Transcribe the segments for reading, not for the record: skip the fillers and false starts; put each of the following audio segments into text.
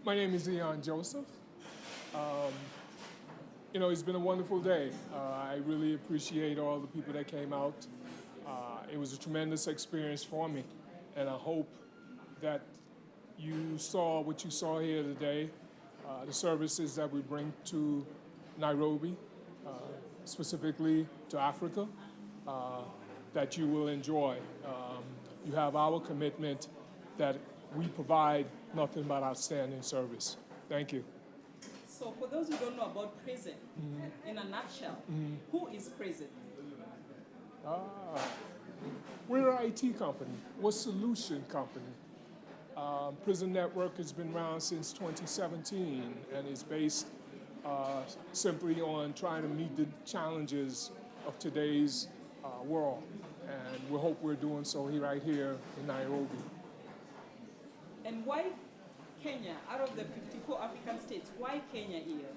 My name is Ian Joseph. It's been a wonderful day. I really appreciate all the people that came out. It was a tremendous experience for me, and I hope that you saw what you saw here today, the services that we bring to Nairobi, specifically to Africa, that you will enjoy. You have our commitment that we provide nothing but outstanding service. Thank you. So for those who don't know about PRISM, in a nutshell, who is PRISM? We're an IT company. We're a solution company. PRISM Network has been around since 2017 and is based simply on trying to meet the challenges of today's world. And we hope we're doing so right here in Nairobi. And why Kenya? Out of the 54 African states, why Kenya here?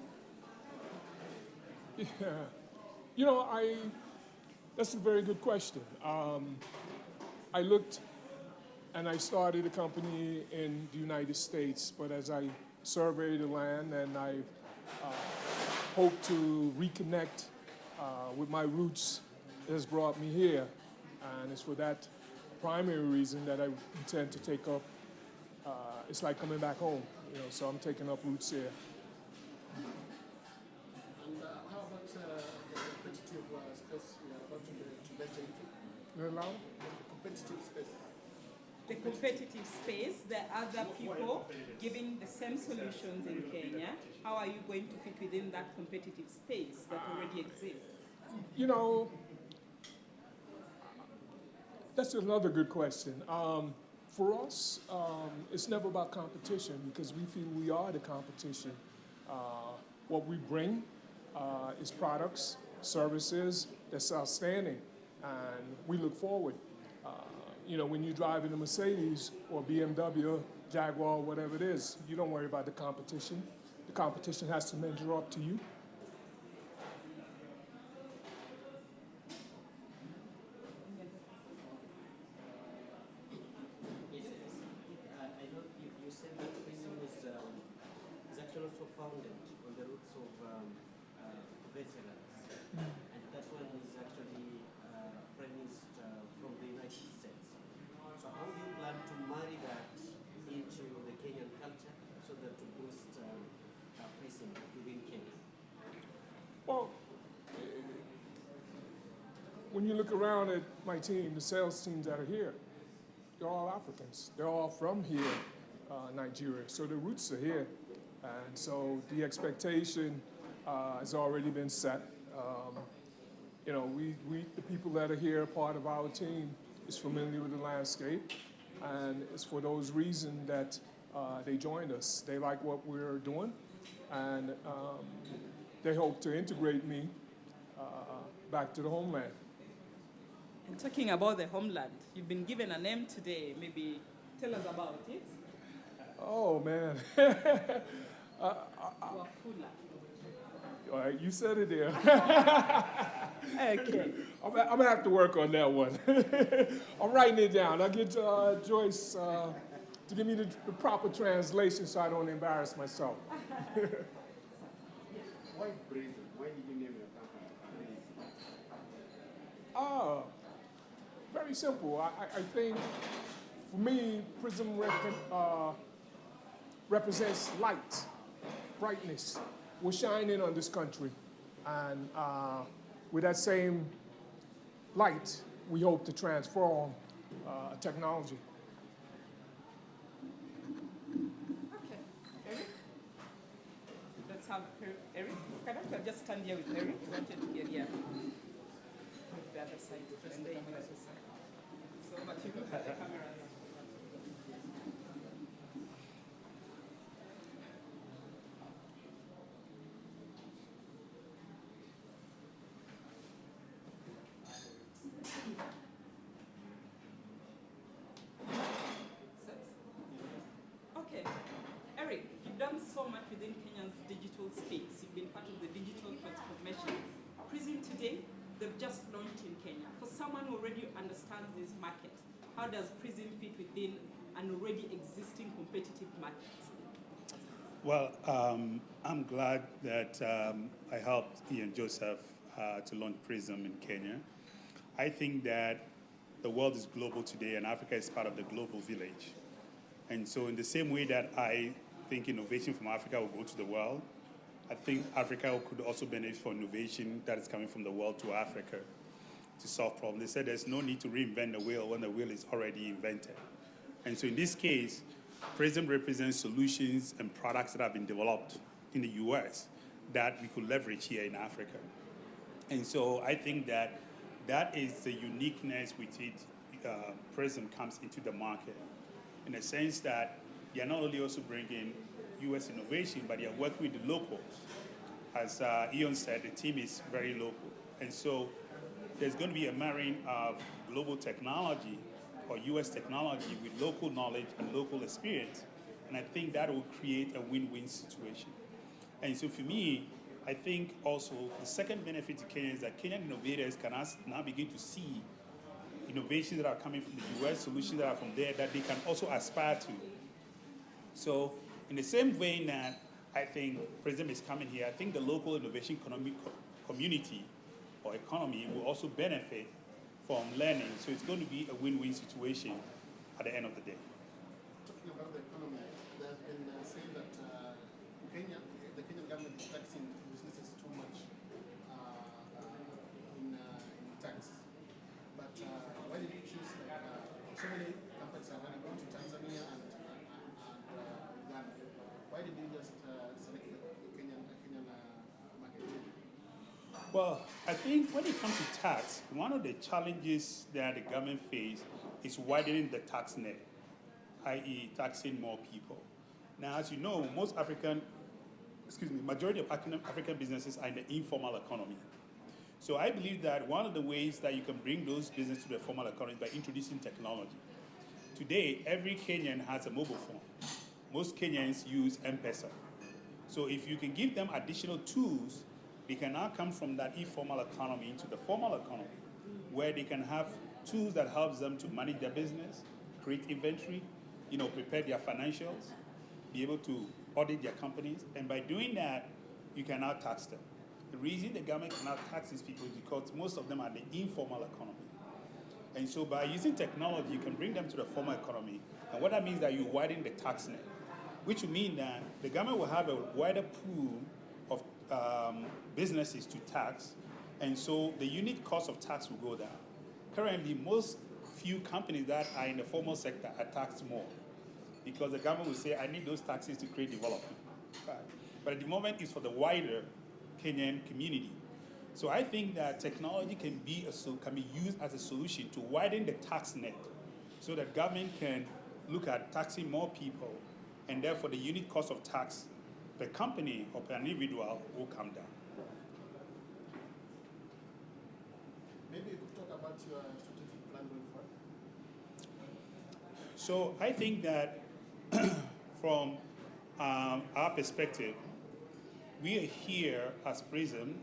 Yeah. That's a very good question. I looked and I started a company in the United States, but as I surveyed the land and I hope to reconnect with my roots, it has brought me here. And it's for that primary reason that I intend to take up, it's like coming back home, so I'm taking up roots here. And how about the competitive space you are about to venture into? Hello? The competitive space. The competitive space, there are other people giving the same solutions in Kenya. How are you going to fit within that competitive space that already exists? That's another good question. For us, it's never about competition because we feel we are the competition. What we bring is products, services that's outstanding, and we look forward. When you drive in a Mercedes or BMW, Jaguar, whatever it is, you don't worry about the competition. The competition has to measure up to you. I know you said that PRISM is actually also founded on the roots of veterans, and that one is actually premised from the United States. So how do you plan to marry that into the Kenyan culture so that to boost PRISM within Kenya? Well, when you look around at my team, the sales teams that are here, they're all Africans. They're all from here, Nigeria. So the roots are here. And so the expectation has already been set. The people that are here, part of our team, is familiar with the landscape. And it's for those reasons that they joined us. They like what we're doing. And they hope to integrate me back to the homeland. And talking about the homeland, you've been given a name today. Maybe tell us about it. Oh, man. Wafula. All right, you said it there. Okay. I'm going to have to work on that one. I'm writing it down. I'll get Joyce to give me the proper translation so I don't embarrass myself. Why PRISM? Why did you name your company PRISM? Very simple. I think, for me, PRISM represents light, brightness. We're shining on this country. And with that same light, we hope to transform technology. Okay. Eric? Let's have Eric. Can I just stand here with Eric? You wanted to get here. With the other side. And then you also side. So, but you look at the cameras. Okay. Eric, you've done so much within Kenya's digital space. You've been part of the digital transformation. PRISM today, they've just launched in Kenya. For someone who already understands this market, how does PRISM fit within an already existing competitive market? Well, I'm glad that I helped Ian Joseph to launch PRISM in Kenya. I think that the world is global today and Africa is part of the global village. And so in the same way that I think innovation from Africa will go to the world, I think Africa could also benefit from innovation that is coming from the world to Africa to solve problems. They said there's no need to reinvent the wheel when the wheel is already invented. And so in this case, PRISM represents solutions and products that have been developed in the US that we could leverage here in Africa. And so I think that that is the uniqueness with it. PRISM comes into the market in the sense that they are not only also bringing US innovation, but they are working with the locals. As Ian said, the team is very local. And so there's going to be a marrying of global technology or US technology with local knowledge and local experience. And I think that will create a win-win situation. And so for me, I think also the second benefit to Kenya is that Kenyan innovators can now begin to see innovations that are coming from the US, solutions that are from there that they can also aspire to. So in the same vein that I think PRISM is coming here, I think the local innovation community or economy will also benefit from learning. So it's going to be a win-win situation at the end of the day. Talking about the economy, there's been saying that Kenya, the Kenyan government is taxing businesses too much in tax. But why did you choose so many companies are going to Tanzania and Uganda? Why did you just select the Kenyan market? Well, I think when it comes to tax, one of the challenges that the government faces is widening the tax net, i.e. taxing more people. Now, as you know, majority of African businesses are in the informal economy. So I believe that one of the ways that you can bring those businesses to the formal economy is by introducing technology. Today, every Kenyan has a mobile phone. Most Kenyans use M-Pesa. So if you can give them additional tools, they can now come from that informal economy into the formal economy, where they can have tools that helps them to manage their business, create inventory, prepare their financials, be able to audit their companies, and by doing that, you can now tax them. The reason the government cannot tax these people is because most of them are in the informal economy. And so by using technology, you can bring them to the formal economy. And what that means is that you widen the tax net, which will mean that the government will have a wider pool of businesses to tax, and so the unit cost of tax will go down. Currently, most few companies that are in the formal sector are taxed more because the government will say, I need those taxes to create development. Right. But at the moment, it's for the wider Kenyan community. So I think that technology can be used as a solution to widen the tax net so that government can look at taxing more people, and therefore the unit cost of tax per company or per individual will come down. Maybe you could talk about your strategic plan going forward. So I think that from our perspective, we are here as PRISM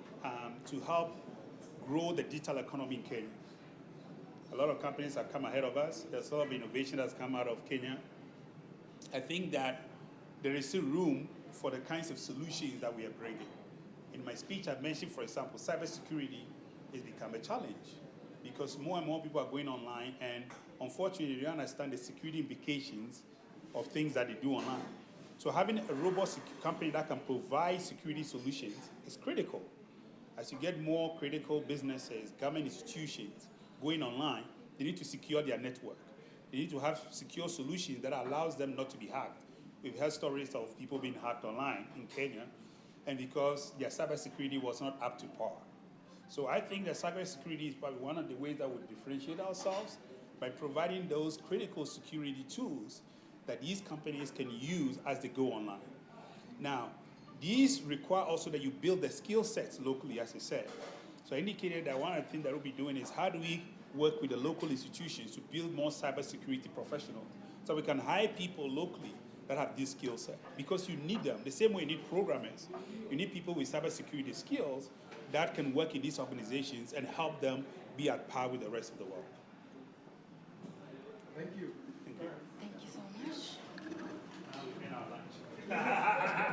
to help grow the digital economy in Kenya. A lot of companies have come ahead of us. There's a lot of innovation that's come out of Kenya. I think that there is still room for the kinds of solutions that we are bringing. In my speech, I mentioned, for example, cybersecurity has become a challenge because more and more people are going online, and unfortunately, they don't understand the security implications of things that they do online. So having a robust company that can provide security solutions is critical. As you get more critical businesses, government institutions going online, they need to secure their network. They need to have secure solutions that allows them not to be hacked. We've heard stories of people being hacked online in Kenya, and because their cybersecurity was not up to par. So I think that cybersecurity is probably one of the ways that we differentiate ourselves by providing those critical security tools that these companies can use as they go online. Now, these require also that you build the skill sets locally, as I said. So I indicated that one of the things that we'll be doing is how do we work with the local institutions to build more cybersecurity professionals so we can hire people locally that have this skill set, because you need them. The same way you need programmers. You need people with cybersecurity skills that can work in these organizations and help them be at par with the rest of the world. Thank you. Thank you. Thank you so much. In our lunch.